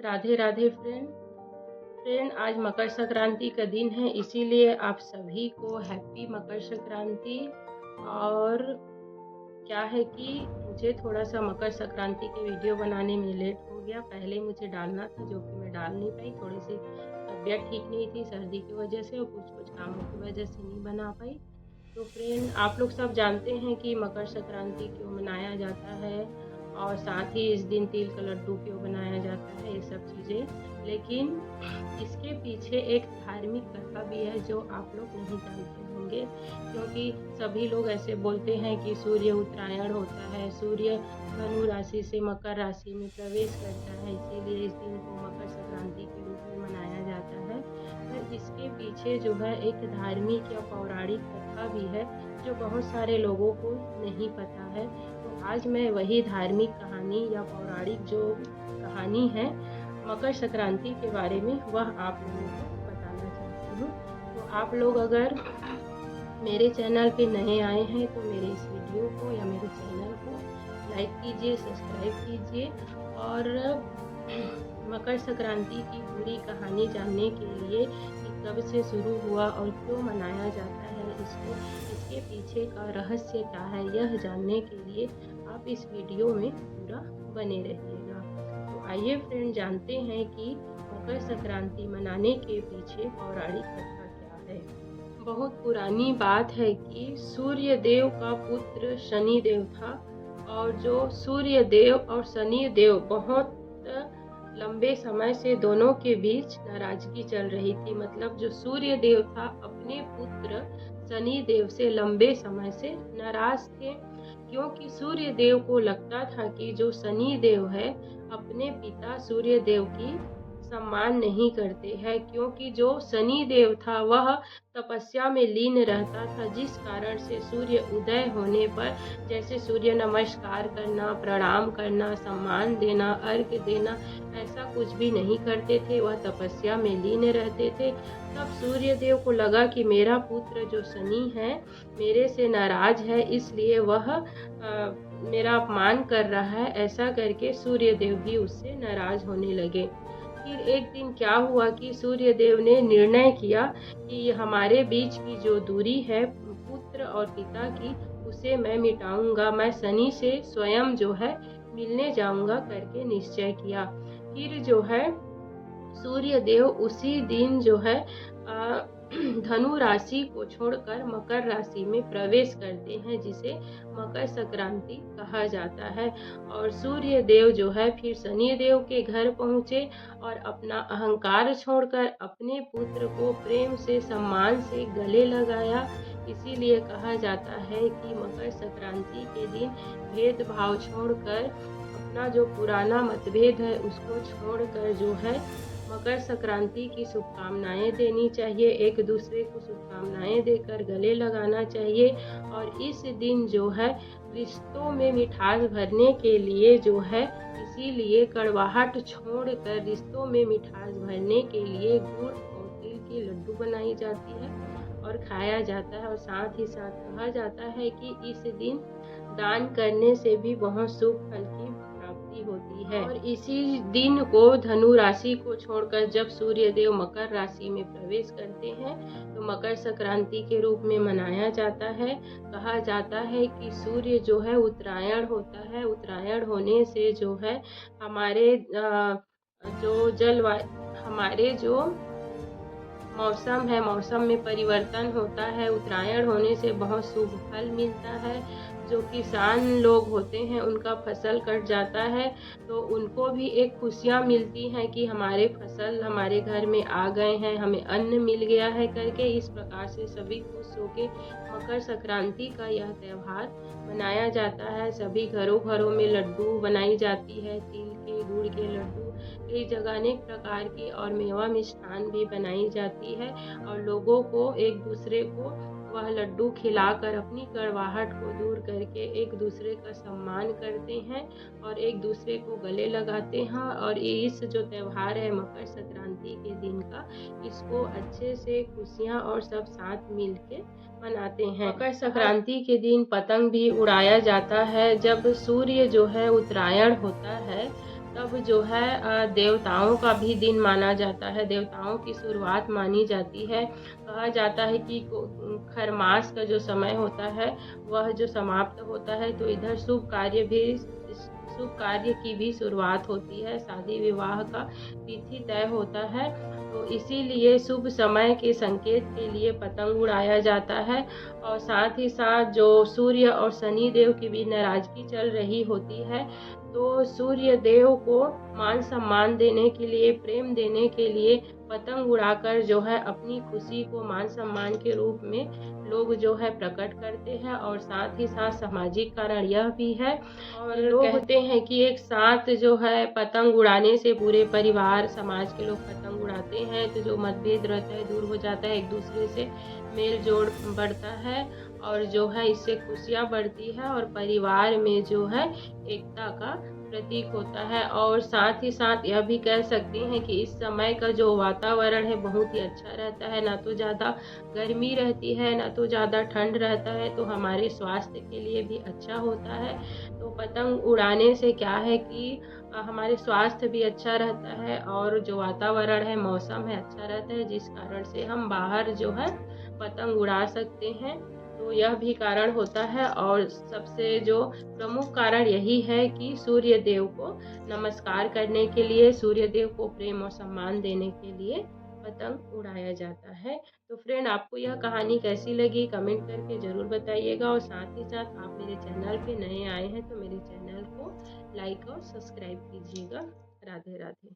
Radhe Radhe friend आज मकर संक्रांति का दिन है, इसीलिए आप सभी को हैप्पी मकर संक्रांति। और क्या है कि मुझे थोड़ा सा मकर संक्रांति के वीडियो बनाने में लेट हो गया। पहले मुझे डालना था जो कि मैं डाल नहीं पाई, थोड़ी सी तबीयत ठीक नहीं थी सर्दी की वजह से और कुछ कामों की वजह से नहीं बना पाई। तो फ्रेंड आप लोग सब जानते हैं कि मकर संक्रांति क्यों मनाया जाता है और साथ ही इस दिन तिल का लड्डू क्यों बनाया जाता है, ये सब चीज़ें। लेकिन इसके पीछे एक धार्मिक कथा भी है जो आप लोग नहीं जानते होंगे, क्योंकि सभी लोग ऐसे बोलते हैं कि सूर्य उत्तरायण होता है, सूर्य धनु राशि से मकर राशि में प्रवेश करता है, इसीलिए इस दिन को मकर संक्रांति के रूप में मनाया जाता है। पर इसके पीछे जो है एक धार्मिक या पौराणिक कथा भी है जो बहुत सारे लोगों को नहीं पता है। तो आज मैं वही धार्मिक कहानी या पौराणिक जो कहानी है मकर संक्रांति के बारे में वह आप लोगों को बताना चाहती हूँ। तो आप लोग अगर मेरे चैनल पे नए आए हैं तो मेरे इस वीडियो को या मेरे चैनल को लाइक कीजिए, सब्सक्राइब कीजिए और मकर संक्रांति की पूरी कहानी जानने के लिए कि कब से शुरू हुआ और क्यों मनाया जाता है इसको, इसके पीछे का रहस्य क्या है, यह जानने के लिए आप इस वीडियो में पूरा बने रहिएगा। तो आइए फ्रेंड जानते हैं कि मकर संक्रांति मनाने के पीछे पौराणिक कथा क्या है। बहुत पुरानी बात है कि सूर्य देव का पुत्र शनि देव था और जो सूर्य देव और शनि देव बहुत लंबे समय से दोनों के बीच नाराजगी चल रही थी। मतलब जो सूर्य देव था अपने पुत्र शनि देव से लंबे समय से नाराज थे, क्योंकि सूर्य देव को लगता था कि जो शनि देव है अपने पिता सूर्य देव की सम्मान नहीं करते हैं, क्योंकि जो शनि देव था वह तपस्या में लीन रहता था, जिस कारण से सूर्य उदय होने पर जैसे सूर्य नमस्कार करना, प्रणाम करना, सम्मान देना, अर्घ्य देना, ऐसा कुछ भी नहीं करते थे, वह तपस्या में लीन रहते थे। तब सूर्य देव को लगा कि मेरा पुत्र जो शनि है मेरे से नाराज है, इसलिए वह मेरा अपमान कर रहा है। ऐसा करके सूर्य देव भी उससे नाराज होने लगे। फिर एक दिन क्या हुआ कि सूर्य देव ने निर्णय किया कि हमारे बीच की जो दूरी है पुत्र और पिता की, उसे मैं मिटाऊंगा, मैं शनि से स्वयं जो है मिलने जाऊंगा करके निश्चय किया। फिर जो है सूर्य देव उसी दिन जो है धनु राशि को छोड़कर मकर राशि में प्रवेश करते हैं, जिसे मकर संक्रांति कहा जाता है। और सूर्य देव जो है फिर शनि देव के घर पहुँचे और अपना अहंकार छोड़कर अपने पुत्र को प्रेम से सम्मान से गले लगाया। इसीलिए कहा जाता है कि मकर संक्रांति के दिन भेदभाव छोड़कर, अपना जो पुराना मतभेद है उसको छोड़कर जो है मकर संक्रांति की शुभकामनाएं देनी चाहिए, एक दूसरे को शुभकामनाएं देकर गले लगाना चाहिए। और इस दिन जो है रिश्तों में मिठास भरने के लिए जो है, इसीलिए कड़वाहट छोड़कर रिश्तों में मिठास भरने के लिए गुड़ और तिल के लड्डू बनाई जाती है और खाया जाता है। और साथ ही साथ कहा जाता है कि इस दिन दान करने से भी बहुत शुभ फल की प्राप्ति होती है। और इसी दिन को धनु राशि को छोड़कर जब सूर्य देव मकर राशि में प्रवेश करते हैं तो मकर संक्रांति के रूप में मनाया जाता है। कहा जाता है कि सूर्य जो है उत्तरायण होता है, उत्तरायण होने से जो है हमारे जो मौसम है, मौसम में परिवर्तन होता है। उत्तरायण होने से बहुत शुभ फल मिलता है। जो किसान लोग होते हैं उनका फसल कट जाता है तो उनको भी एक खुशियाँ मिलती हैं कि हमारे फसल हमारे घर में आ गए हैं, हमें अन्न मिल गया है करके। इस प्रकार से सभी खुश होकर मकर संक्रांति का यह त्यौहार मनाया जाता है। सभी घरों में लड्डू बनाई जाती है, तिल के, गुड़ के लड्डू, कई जगह अनेक प्रकार की और मेवा मिष्ठान भी बनाई जाती है। और लोगों को एक दूसरे को वह लड्डू खिलाकर अपनी कड़वाहट को दूर करके एक दूसरे का सम्मान करते हैं और एक दूसरे को गले लगाते हैं। और इस जो त्यौहार है मकर संक्रांति के दिन का, इसको अच्छे से खुशियाँ और सब साथ मिल के मनाते हैं। मकर संक्रांति के दिन पतंग भी उड़ाया जाता है। जब सूर्य जो है उत्तरायण होता है तब जो है देवताओं का भी दिन माना जाता है, देवताओं की शुरुआत मानी जाती है। कहा जाता है कि खरमास का जो समय होता है, वह जो समाप्त होता है तो इधर शुभ कार्य की भी शुरुआत होती है, शादी-विवाह का तिथि तय होता है। तो इसीलिए शुभ समय के संकेत के लिए पतंग उड़ाया जाता है और साथ ही साथ जो सूर्य और शनि देव की भी नाराज़गी चल रही होती है, तो सूर्य देव को मान-सम्मान देने के लिए, प्रेम देने के लिए पतंग उड़ाकर जो है अपनी खुशी को मान-सम्मान के रूप में लोग जो है प्रकट करते हैं और साथ ही साथ सामाजिक कारण यह भी है और लोग कहते हैं कि एक साथ जो है पतंग उड़ाने से पूरे परिवार, समाज के लोग पतंग उड़ाते हैं तो जो मतभेद रहता है दूर हो जाता है, एक-दूसरे से मेल-जोल बढ़ता है और जो है इससे खुशियाँ बढ़ती है और परिवार में जो है एकता का प्रतीक होता है और साथ ही साथ यह भी कह सकते हैं कि इस समय का जो वातावरण है बहुत ही अच्छा रहता है, ना तो ज़्यादा गर्मी रहती है, ना तो ज़्यादा ठंड रहता है, तो हमारे स्वास्थ्य के लिए भी अच्छा होता है। तो पतंग उड़ाने से क्या है कि हमारे स्वास्थ्य भी अच्छा रहता है और जो वातावरण है, मौसम है, अच्छा रहता है, जिस कारण से हम बाहर जो है पतंग उड़ा सकते हैं। तो यह भी कारण होता है और सबसे जो प्रमुख कारण यही है कि सूर्य देव को नमस्कार करने के लिए, सूर्य देव को प्रेम और सम्मान देने के लिए पतंग उड़ाया जाता है। तो फ्रेंड, आपको यह कहानी कैसी लगी कमेंट करके ज़रूर बताइएगा और साथ ही साथ आप मेरे चैनल पे नए आए हैं तो मेरे चैनल को लाइक और सब्सक्राइब कीजिएगा। राधे राधे।